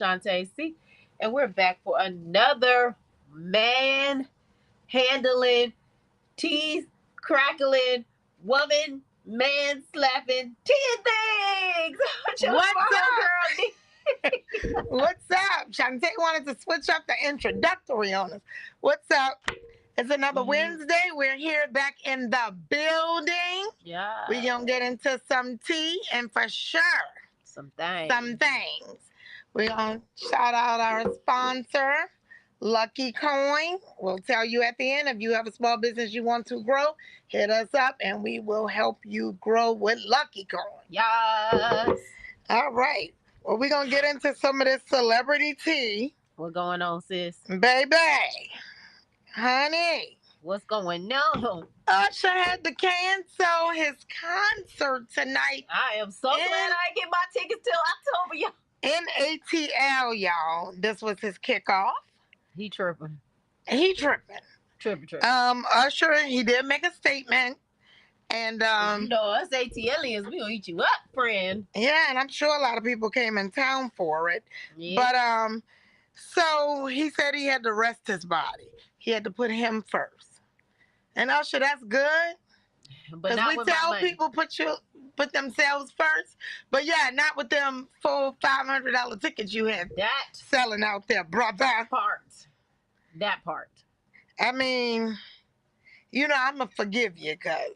Shantae C. And we're back for another man handling, teeth crackling, woman, man slapping, 10 things. What's Girl. What's up? Shantae wanted to switch up the introductory on us. What's up? It's another Wednesday. We're here back in the building. Yeah. We're going to get into some tea and for sure some things. We're going to shout out our sponsor, Lucky Coin. We'll tell you at the end, if you have a small business you want to grow, hit us up and we will help you grow with Lucky Coin. Yes. All right. Well, we're going to get into some of this celebrity tea. What's going on, sis? Baby. Honey. What's going on? Usher had to cancel his concert tonight. I am so glad I get my tickets till October, y'all. In ATL, y'all. This was his kickoff. He tripping. Tripping. Usher, he did make a statement. And you know, us ATLians, we gonna eat you up, friend. Yeah, and I'm sure a lot of people came in town for it. Yeah. But so he said he had to rest his body. He had to put him first. And Usher, that's good. But we tell people put themselves first. But yeah, not with them full $500 tickets you had selling out there, brother. That part. I mean, you know, I'm gonna forgive you because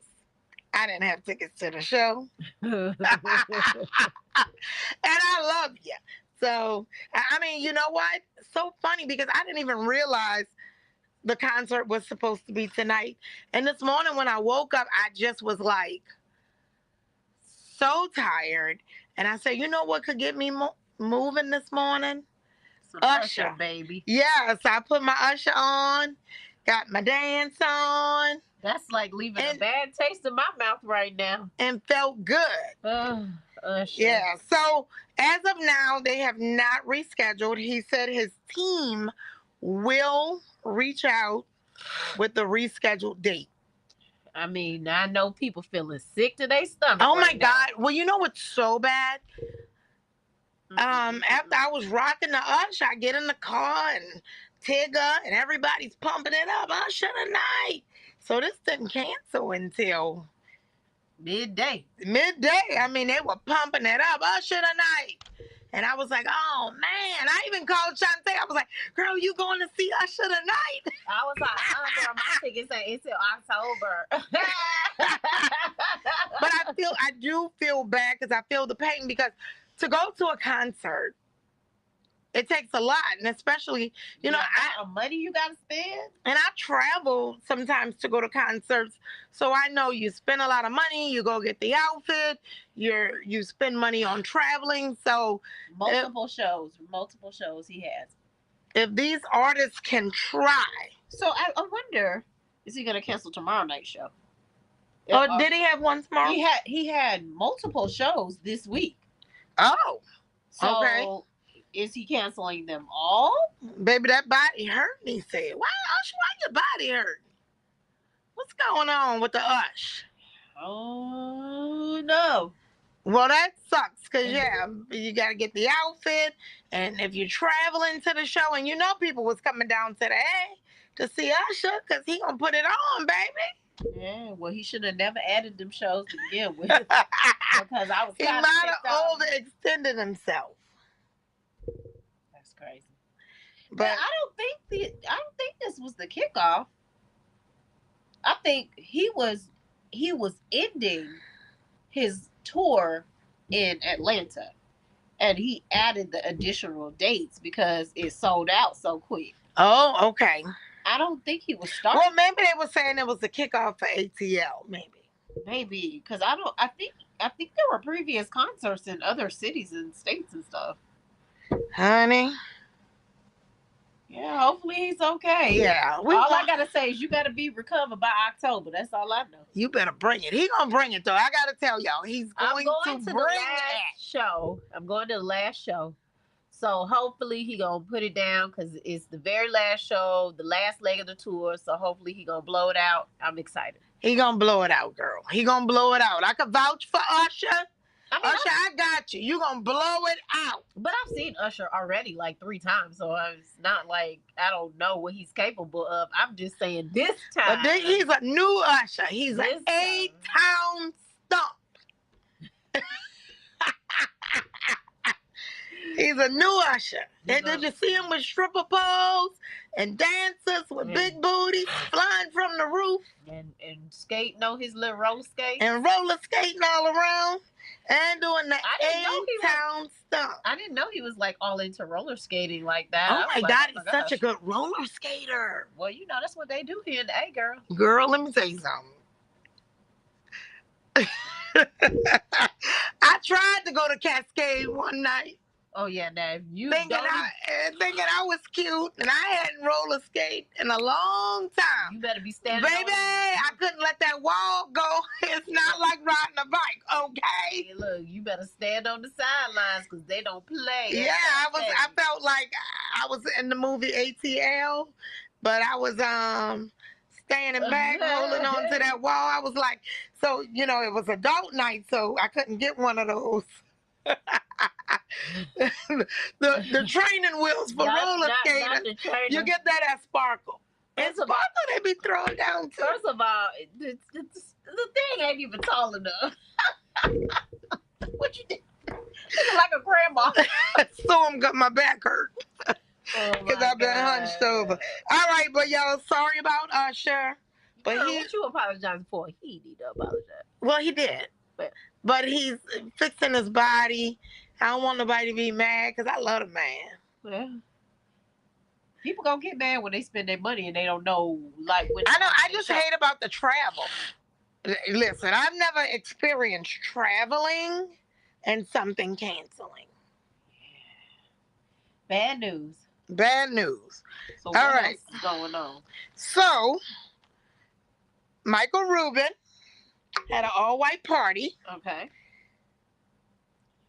I didn't have tickets to the show. And I love you. So, I mean, you know what? So funny because I didn't even realize the concert was supposed to be tonight. And this morning when I woke up, I just was like so tired. And I said, you know what could get me moving this morning? Some Usher, baby. Yeah, so I put my Usher on, got my dance on. That's like leaving a bad taste in my mouth right now. And felt good. Usher. Yeah, so as of now, they have not rescheduled. He said his team will reach out with the rescheduled date. I mean, I know people feeling sick to their stomach. Oh my God. Well, you know what's so bad? After I was rocking the Usher, I get in the car and Tigger and everybody's pumping it up. Usher tonight. So this didn't cancel until midday. I mean, they were pumping it up. Usher tonight. And I was like, oh, man. I even called Shantae. I was like, girl, you going to see Usher tonight? I was like, girl, my tickets ain't until October. But I do feel bad because I feel the pain because to go to a concert, it takes a lot. And especially, you know, money you got to spend. And I travel sometimes to go to concerts. So I know you spend a lot of money. You go get the outfit. You spend money on traveling. So multiple shows he has. If these artists can try. So I wonder, is he going to cancel tomorrow night's show? Or did he have one tomorrow? He had multiple shows this week. Oh, so okay. Is he canceling them all? Baby, that body hurt, he said. Why your body hurt? What's going on with the Ush? Oh, no. Well, that sucks because, yeah, you got to get the outfit. And if you're traveling to the show, and you know people was coming down to the A to see Usher because he going to put it on, baby. Yeah, well, he should have never added them shows to begin with. Because I was he might have overextended himself. That's crazy. But I don't think this was the kickoff. I think he was ending his tour in Atlanta, and he added the additional dates because it sold out so quick. Oh, okay. I don't think he was starting. Well, maybe they were saying it was the kickoff for ATL. Maybe because I think there were previous concerts in other cities and states and stuff. Honey. Yeah, hopefully he's okay. Yeah. All I gotta say is you gotta be recovered by October. That's all I know. You better bring it. He gonna bring it though. I gotta tell y'all, he's going to bring it. Show. I'm going to the last show. So hopefully he gonna put it down because it's the very last show, the last leg of the tour. So hopefully he gonna blow it out. I'm excited. He gonna blow it out, girl. He gonna blow it out. I could vouch for Usher. I mean, Usher, I got you. You gonna blow it out. But I've seen Usher already like 3 times, so it's not like I don't know what he's capable of. I'm just saying this time. But he's a new Usher. He's an 8-town stump. He's a new Usher. Did you see him with stripper poles and dancers with big booties flying from the roof? And skating on his little roller skate. And roller skating all around. And doing the 8-town stump. I didn't know he was like all into roller skating like that. Oh my God, he's such a good roller skater. Well, you know, that's what they do here in the A, girl. Girl, let me tell you something. I tried to go to Cascade one night. Oh yeah, now you thinking I was cute and I hadn't roller skate in a long time. You better be standing. Baby, I couldn't let that wall go. It's not like riding a bike, okay? Hey, look, you better stand on the sidelines because they don't play. Yeah, I felt like I was in the movie ATL, but I was standing back, holding on to that wall. I was like, so you know, it was adult night, so I couldn't get one of those. the training wheels for roller skating. You get that at Sparkle. And Sparkle, they be throwing down too. First of all, the thing ain't even tall enough. What you did? Looking like a grandma. So got my back hurt. Because I've been hunched over. All right, but y'all, sorry about Usher. But what you apologizing for? He need to apologize. Well, he did. But he's fixing his body. I don't want nobody to be mad because I love the man. Well, people gonna get mad when they spend their money and they don't know, like, when I know. I just hate about the travel. Listen, I've never experienced traveling and something canceling. Bad news. Bad news. So what else is going on? So, Michael Rubin had an all-white party. Okay.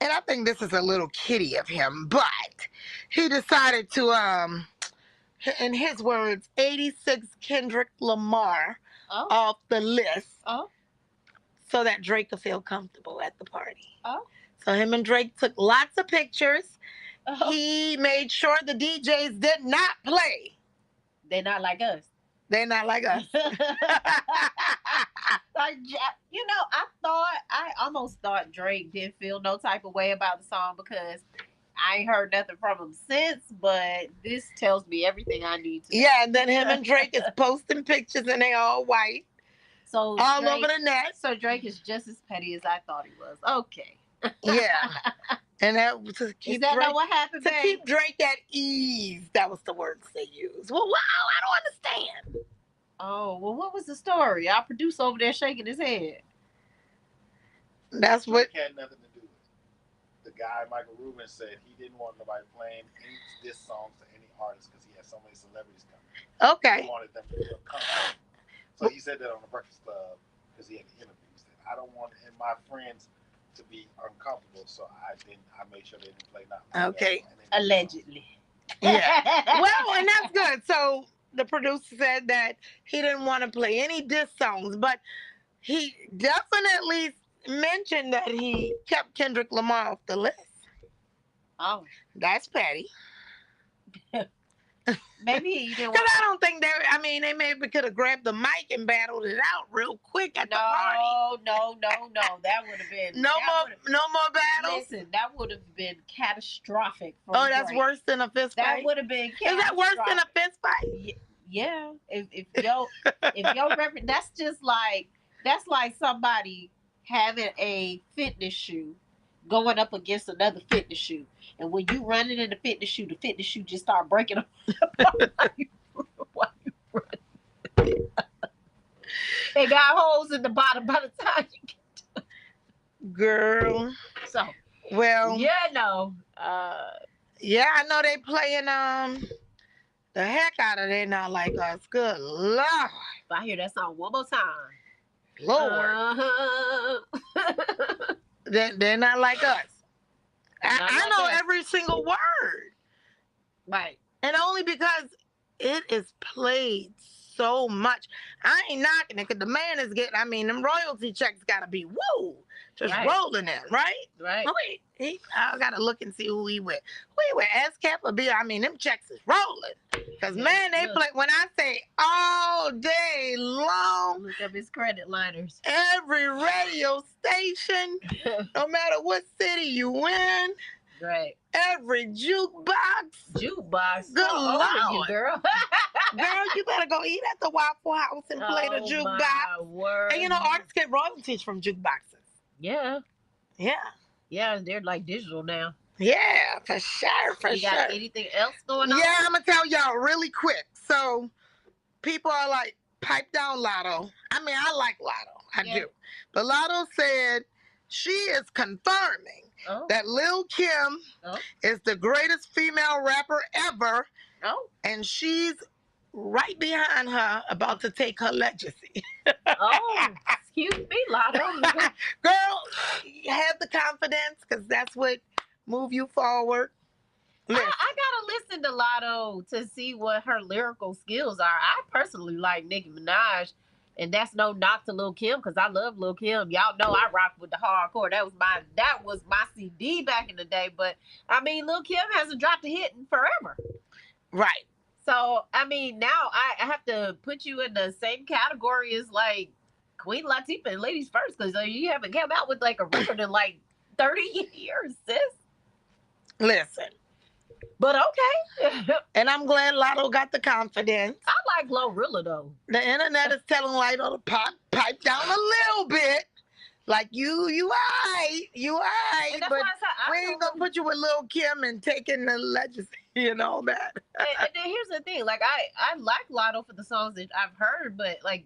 And I think this is a little kiddie of him, but he decided to, in his words, 86 Kendrick Lamar off the list so that Drake could feel comfortable at the party. So him and Drake took lots of pictures. He made sure the DJs did not play. They're not like us. They're not like us. You know, I almost thought Drake didn't feel no type of way about the song because I ain't heard nothing from him since, but this tells me everything I need to know. Yeah, and then him and Drake is posting pictures and they all white. So all Drake, over the net. So Drake is just as petty as I thought he was. Okay. Yeah. And that to keep is that Drake, not what happened? To keep Drake at ease. That was the words they used. Well, wow, I don't understand. Oh, well, what was the story? Our producer over there shaking his head. That's what had nothing to do with it. The guy, Michael Rubin, said he didn't want nobody playing any diss songs to any artist because he had so many celebrities coming. Okay. He wanted them to feel comfortable. So he said that on the Breakfast Club because he had the interview. He said, I don't want my friends to be uncomfortable, so I made sure they didn't play nothing. Okay. Allegedly. Yeah. Well, and that's good. So the producer said that he didn't want to play any diss songs, but he definitely mentioned that he kept Kendrick Lamar off the list. Oh. That's petty. Maybe he didn't. Because I don't think they maybe could have grabbed the mic and battled it out real quick at the party. No. That would have been no more battles. Listen, that would have been catastrophic. Oh, that's Drake. Worse than a fist fight. That would have been. Is that worse than a fist fight? Yeah. If yo that's like somebody having a fitness shoe going up against another fitness shoe. And when you running in the fitness shoe just start breaking up. While you running. They got holes in the bottom by the time you get to it. Girl. So. Well. Yeah, no. Yeah, I know they playing the heck out of They Not Like Us. Good Lord. If I hear that song one more time. Lord. They're not like us. I know every single word. Right. And only because it is played so much. I ain't knocking it because the man is getting, them royalty checks got to be woo. just rolling in, right? Right. I gotta look and see who he with. Who he with? ASCAP or Bill? I mean, them checks is rolling. Cause man, they play. When I say all day long, look up his credit liners. Every radio station, no matter what city you in. Right. Every jukebox. Good Lord, you, girl. Girl, you better go eat at the Waffle House and play the jukebox. My word. And you know, artists get royalties from jukeboxes. Yeah. Yeah. Yeah, they're like digital now. Yeah, for sure, you got anything else going on? Yeah, I'm going to tell y'all really quick. So, people are like, pipe down Latto. I mean, I like Latto. I do. But Latto said she is confirming that Lil Kim is the greatest female rapper ever. Oh. And she's right behind her, about to take her legacy. Excuse me, Latto. Girl, have the confidence, because that's what move you forward. I gotta listen to Latto to see what her lyrical skills are. I personally like Nicki Minaj, and that's no knock to Lil Kim, because I love Lil Kim. Y'all know I rock with the hardcore. That was my CD back in the day. But I mean, Lil Kim hasn't dropped a hit in forever. Right. So I mean, now I have to put you in the same category as like Queen Latifah and Ladies First, because you haven't come out with like a record in like 30 years, sis. Listen. But okay. And I'm glad Latto got the confidence. I like Glorilla though. The internet is telling Latto to pipe down a little bit. Like you aight. But we ain't gonna put you with Lil Kim and taking the legacy and all that. And then here's the thing, like I like Latto for the songs that I've heard, but like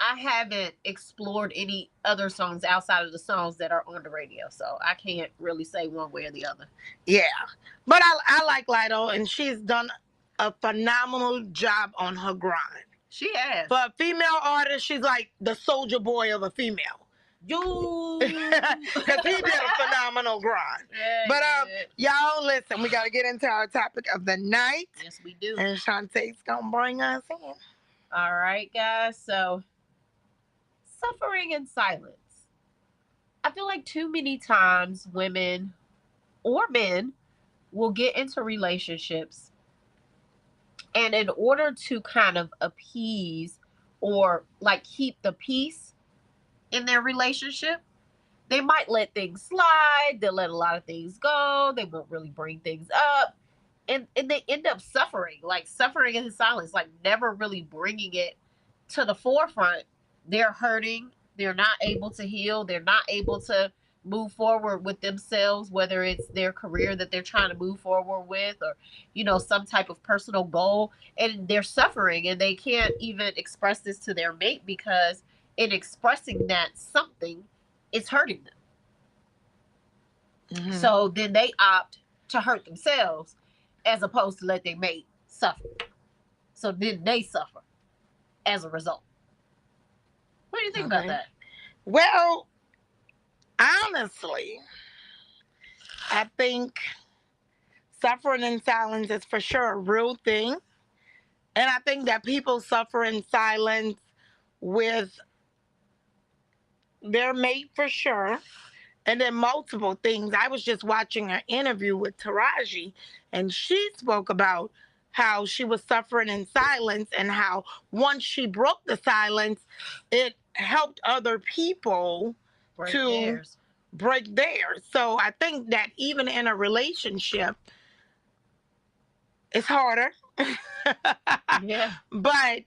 I haven't explored any other songs outside of the songs that are on the radio, so I can't really say one way or the other. Yeah, but I like Latto, and she's done a phenomenal job on her grind. She has. For a female artist, she's like the Soulja Boy of a female. You. Because he did a phenomenal grind. Yeah, but y'all, listen, we got to get into our topic of the night. Yes, we do. And Shantae's going to bring us in. All right, guys. So, suffering in silence. I feel like too many times women or men will get into relationships, and in order to kind of appease or like keep the peace in their relationship, they might let things slide. They'll let a lot of things go. They won't really bring things up. And they end up suffering in silence, like never really bringing it to the forefront. They're hurting. They're not able to heal. They're not able to move forward with themselves, whether it's their career that they're trying to move forward with, or, you know, some type of personal goal. And they're suffering, and they can't even express this to their mate, because in expressing that something, it's hurting them. Mm-hmm. So then they opt to hurt themselves as opposed to let their mate suffer. So then they suffer as a result. What do you think about that? Well, honestly, I think suffering in silence is for sure a real thing. And I think that people suffer in silence with their mate for sure. And then multiple things. I was just watching an interview with Taraji, and she spoke about how she was suffering in silence, and how once she broke the silence, it helped other people break theirs. So I think that even in a relationship, it's harder. Yeah. But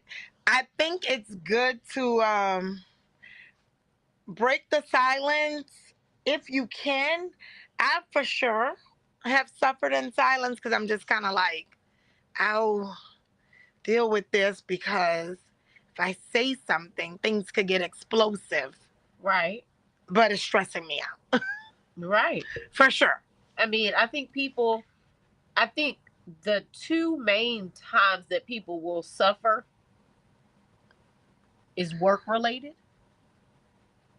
I think it's good to break the silence if you can. I for sure have suffered in silence, because I'm just kind of like, I'll deal with this, because if I say something, things could get explosive. Right. But it's stressing me out. Right. For sure. I mean, I think the two main times that people will suffer is work related.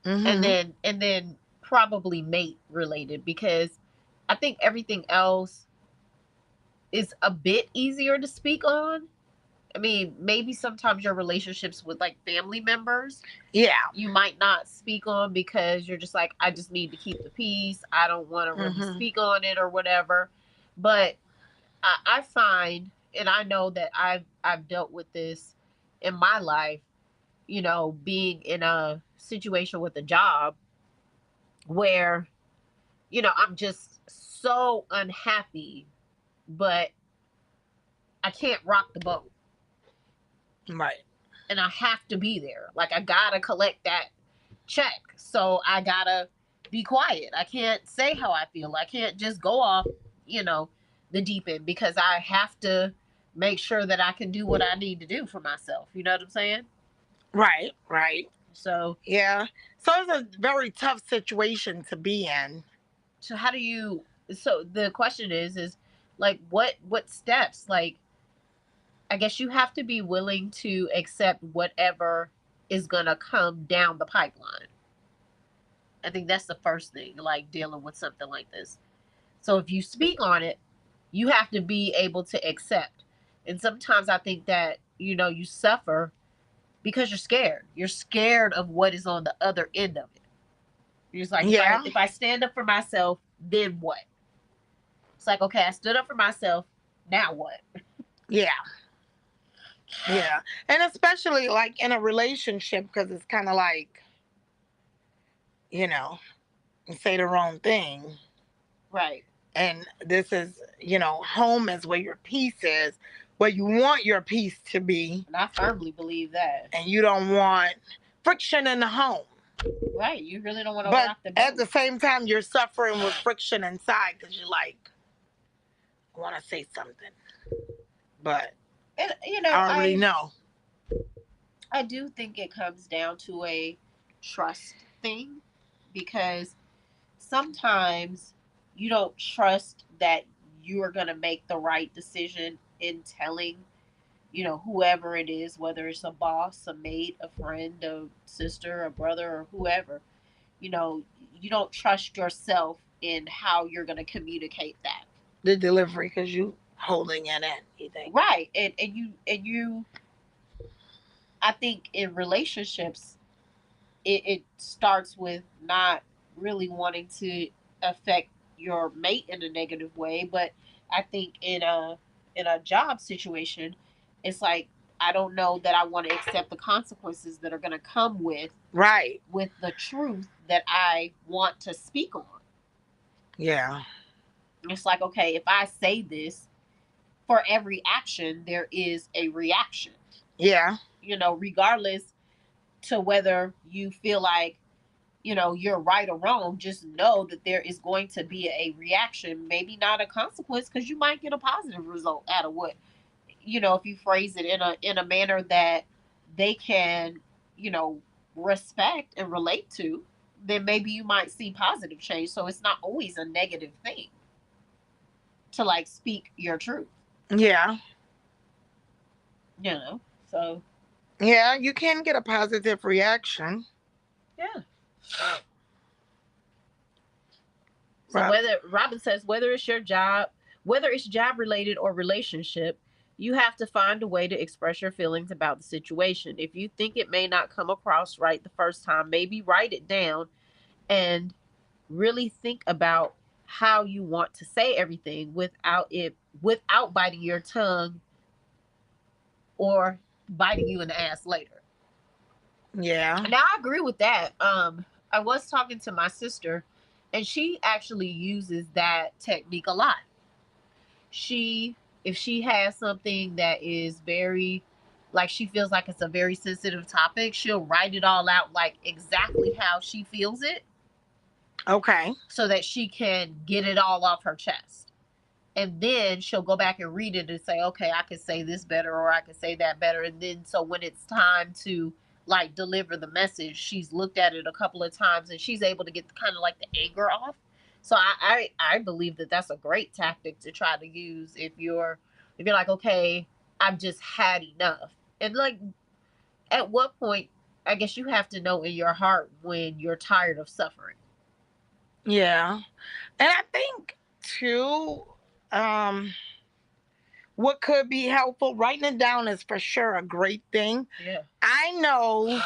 Mm-hmm. And then probably mate related, because I think everything else is a bit easier to speak on, I mean, maybe sometimes your relationships with like family members, Yeah. you might not speak on because you're just like, I just need to keep the peace. I don't want to really speak on it or whatever. But I find, and I know that I've dealt with this in my life, you know, being in a situation with a job where, you know, I'm just so unhappy, but I can't rock the boat. Right. And I have to be there. Like, I gotta collect that check. So I gotta be quiet. I can't say how I feel. I can't just go off, you know, the deep end, because I have to make sure that I can do what I need to do for myself. You know what I'm saying? Right, right. So yeah. So it's a very tough situation to be in. So how do you, so the question is like, what steps, like, I guess you have to be willing to accept whatever is going to come down the pipeline. I think that's the first thing, like dealing with something like this. So if you speak on it, you have to be able to accept. And sometimes I think that, you know, you suffer because you're scared. You're scared of what is on the other end of it. You're just like, if I stand up for myself, then what? It's like, okay, I stood up for myself. Now what? Yeah. Yeah. And especially like in a relationship, because it's kind of like, you know, you say the wrong thing. Right. And this is, you know, home is where your peace is, where you want your peace to be. And I firmly believe that. And you don't want friction in the home. Right. You really don't want to rock the boat. At the same time, you're suffering with friction inside because you're like, I want to say something. But, and, you know, I already know. I do think it comes down to a trust thing, because sometimes you don't trust that you are going to make the right decision in telling, you know, whoever it is, whether it's a boss, a mate, a friend, a sister, a brother, or whoever. You know, you don't trust yourself in how you're going to communicate that. The delivery, because you holding it in, you think. Right. And you I think in relationships, it starts with not really wanting to affect your mate in a negative way, but I think in a job situation, it's like, I don't know that I want to accept the consequences that are going to come with the truth that I want to speak on. Yeah. It's like, okay, if I say this, for every action there is a reaction. Yeah. You know, regardless to whether you feel like, you know, you're right or wrong, just know that there is going to be a reaction, maybe not a consequence, because you might get a positive result out of what, you know, if you phrase it in a manner that they can, you know, respect and relate to, then maybe you might see positive change. So it's not always a negative thing to like speak your truth. Yeah. You know, so. Yeah, you can get a positive reaction. Yeah. So Robin says, whether it's your job, whether it's job related or relationship, you have to find a way to express your feelings about the situation. If you think it may not come across right the first time, maybe write it down and really think about how you want to say everything without biting your tongue or biting you in the ass later. Yeah. Now I agree with that. I was talking to my sister, and she actually uses that technique a lot. If she has something that is very, like, she feels like it's a very sensitive topic, she'll write it all out, like exactly how she feels it. Okay. So that she can get it all off her chest. And then she'll go back and read it and say, okay, I could say this better, or I could say that better. And then so when it's time to like deliver the message, she's looked at it a couple of times and she's able to get kind of like the anger off. So I believe that that's a great tactic to try to use if you're like, okay, I've just had enough. And like, at what point, I guess you have to know in your heart when you're tired of suffering. Yeah. And I think too, what could be helpful. Writing it down is for sure a great thing. Yeah. I know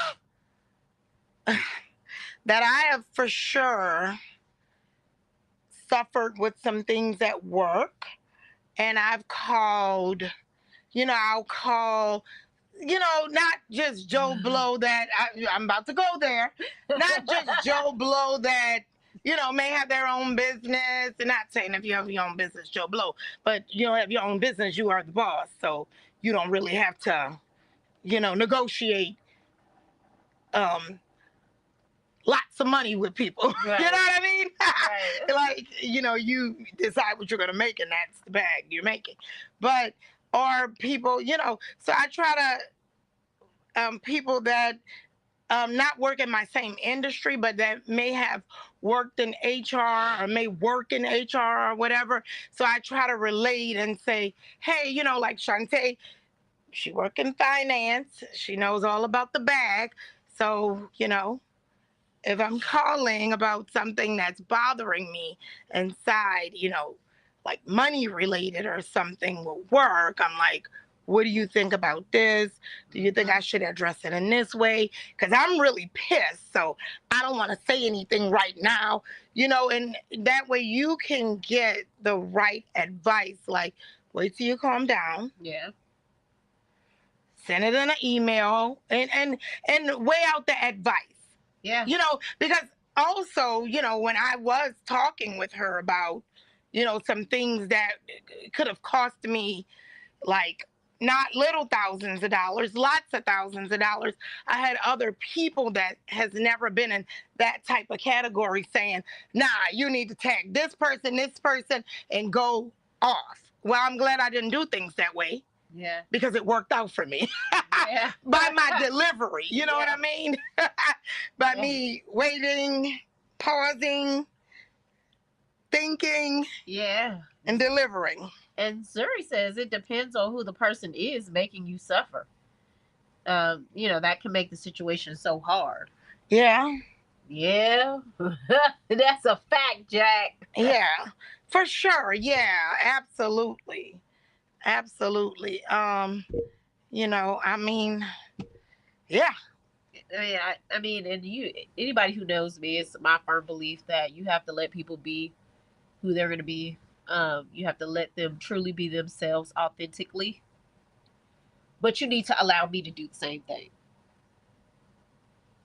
that I have for sure suffered with some things at work, and I've called, I'll call, not just Joe Blow that I'm about to go there, not just Joe Blow that, may have their own business. And not saying if you have your own business, Joe Blow, but you have your own business, you are the boss. So you don't really have to, negotiate lots of money with people. Right. You know what I mean? Right. Like, you decide what you're going to make, and that's the bag you're making. But, or people, so I try to, people that not work in my same industry, but that may have worked in HR or may work in HR or whatever. So I try to relate and say, hey, like Shantae, she work in finance. She knows all about the bag. So, if I'm calling about something that's bothering me inside, like money related or something will work, I'm like, what do you think about this? Do you think I should address it in this way? Because I'm really pissed. So I don't want to say anything right now, and that way you can get the right advice. Like, wait till you calm down. Yeah. Send it in an email and weigh out the advice. Yeah. Because also, when I was talking with her about, some things that could have cost me, like, not little thousands of dollars, lots of thousands of dollars. I had other people that has never been in that type of category saying, nah, you need to tag this person, and go off. Well, I'm glad I didn't do things that way. Yeah. Because it worked out for me. Yeah. By my delivery, you know what I mean? By me waiting, pausing, thinking, and delivering. And Zuri says it depends on who the person is making you suffer. That can make the situation so hard. Yeah. Yeah. That's a fact, Jack. Yeah, for sure. Yeah, absolutely. Absolutely. Yeah. And anybody who knows me, it's my firm belief that you have to let people be who they're going to be. You have to let them truly be themselves authentically. But you need to allow me to do the same thing.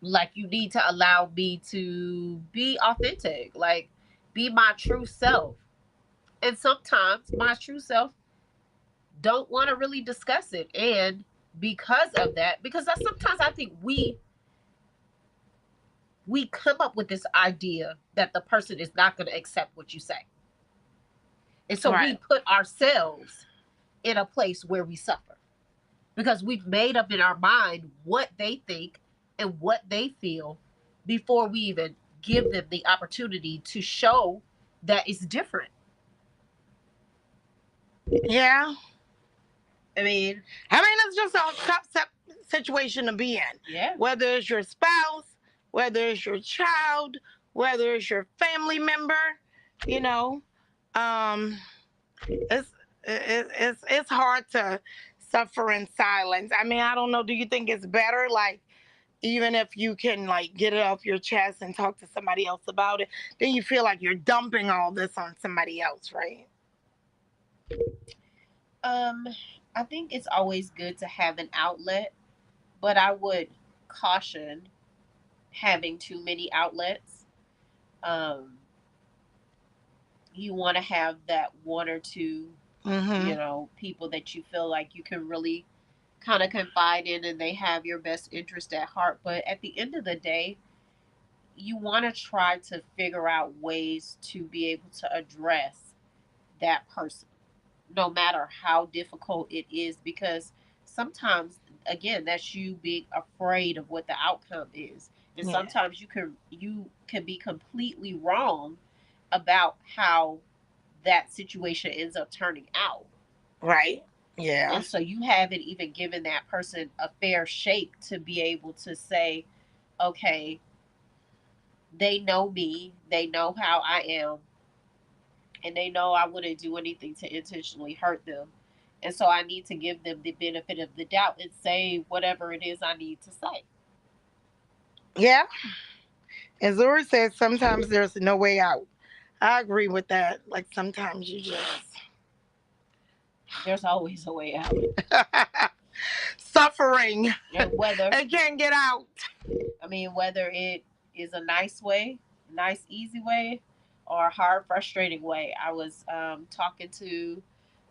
Like, you need to allow me to be authentic. Like, be my true self. And sometimes my true self don't want to really discuss it. And because of that, because sometimes I think we come up with this idea that the person is not going to accept what you say. And so we put ourselves in a place where we suffer because we've made up in our mind what they think and what they feel before we even give them the opportunity to show that it's different. Yeah. I mean, it's just a tough situation to be in. Yeah. Whether it's your spouse, whether it's your child, whether it's your family member, it's hard to suffer in silence. I don't know. Do you think it's better, like, even if you can, like, get it off your chest and talk to somebody else about it, then you feel like you're dumping all this on somebody else, right? I think it's always good to have an outlet, but I would caution having too many outlets. You want to have that one or two, people that you feel like you can really kind of confide in and they have your best interest at heart. But at the end of the day, you want to try to figure out ways to be able to address that person, no matter how difficult it is, because sometimes, again, that's you being afraid of what the outcome is. And sometimes you can be completely wrong about how that situation ends up turning out. Right. Yeah. And so you haven't even given that person a fair shake to be able to say, okay, they know me, they know how I am, and they know I wouldn't do anything to intentionally hurt them. And so I need to give them the benefit of the doubt and say whatever it is I need to say. Yeah. As Zuri said, sometimes there's no way out. I agree with that. Like sometimes you just There's always a way out. suffering And whether and can't get out. I mean, whether it is a nice way, nice, easy way, or a hard, frustrating way. I was talking to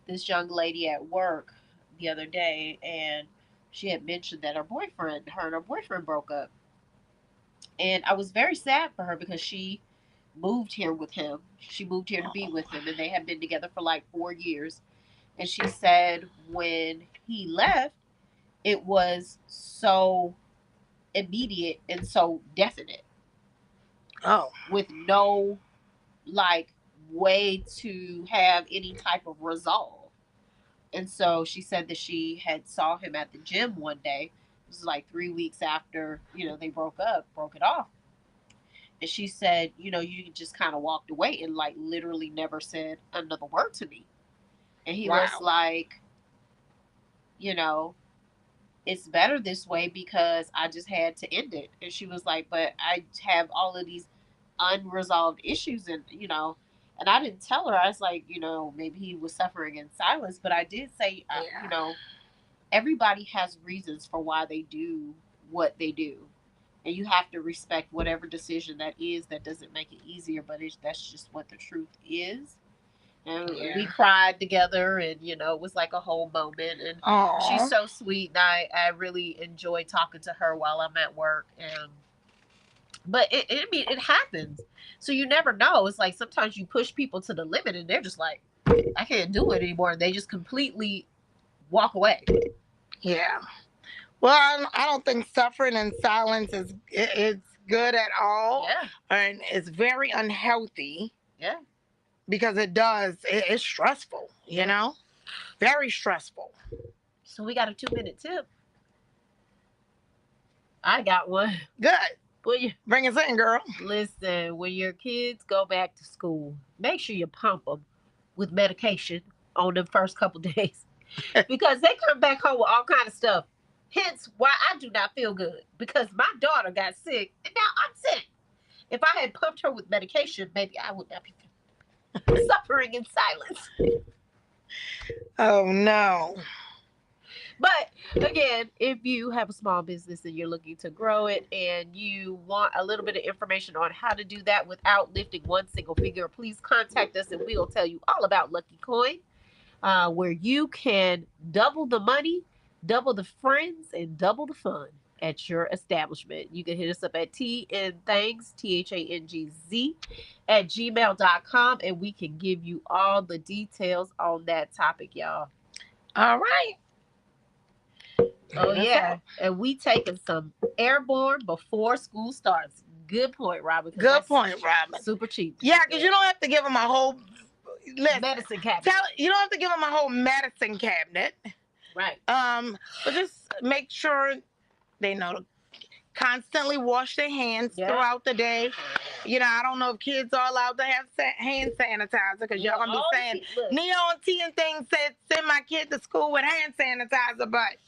this young lady at work the other day, and she had mentioned that her and her boyfriend broke up. And I was very sad for her because she moved here with him. She moved here to be with him, and they had been together for like 4 years. And she said when he left, it was so immediate and so definite, Oh, with no like way to have any type of resolve. And so she said that she had saw him at the gym one day. This was like 3 weeks after, they broke it off. And she said, you just kind of walked away and like literally never said another word to me. And he was like, you know, it's better this way because I just had to end it. And she was like, but I have all of these unresolved issues, and I didn't tell her. I was like, maybe he was suffering in silence, but I did say, everybody has reasons for why they do what they do. And you have to respect whatever decision that is. That doesn't make it easier, but that's just what the truth is. And we cried together, and it was like a whole moment. And she's so sweet, and I really enjoy talking to her while I'm at work. But it happens, so you never know. It's like sometimes you push people to the limit, and they're just like, I can't do it anymore, and they just completely walk away. Yeah. Well, I don't think suffering in silence is good at all. Yeah. And it's very unhealthy. Yeah. Because it's stressful, very stressful. So we got a 2-minute tip. I got one. Good. Bring us in, girl. Listen, when your kids go back to school, make sure you pump them with medication on the first couple days because they come back home with all kind of stuff. Hence why I do not feel good, because my daughter got sick and now I'm sick. If I had pumped her with medication, maybe I would not be suffering in silence. Oh no. But again, if you have a small business and you're looking to grow it and you want a little bit of information on how to do that without lifting one single figure, please contact us and we'll tell you all about Lucky Coin, where you can double the money, double the friends, and double the fun at your establishment. You can hit us up at tandthangz, THANGZ, at gmail.com, and we can give you all the details on that topic, y'all. All right. Oh, yeah. And we taking some airborne before school starts. Good point, Robin. Good point, Robin. Super cheap. Yeah, because you don't have to give them a whole medicine cabinet. You don't have to give them a whole medicine cabinet. Right. But just make sure they know to constantly wash their hands throughout the day. I don't know if kids are allowed to have hand sanitizer, because y'all gonna be saying Neon T and things said send my kid to school with hand sanitizer, but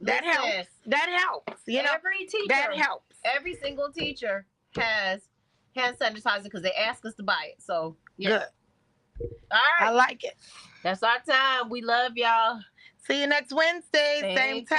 that helps. That helps. Every teacher. That helps. Every single teacher has hand sanitizer because they ask us to buy it. So good. All right. I like it. That's our time. We love y'all. See you next Wednesday, same time.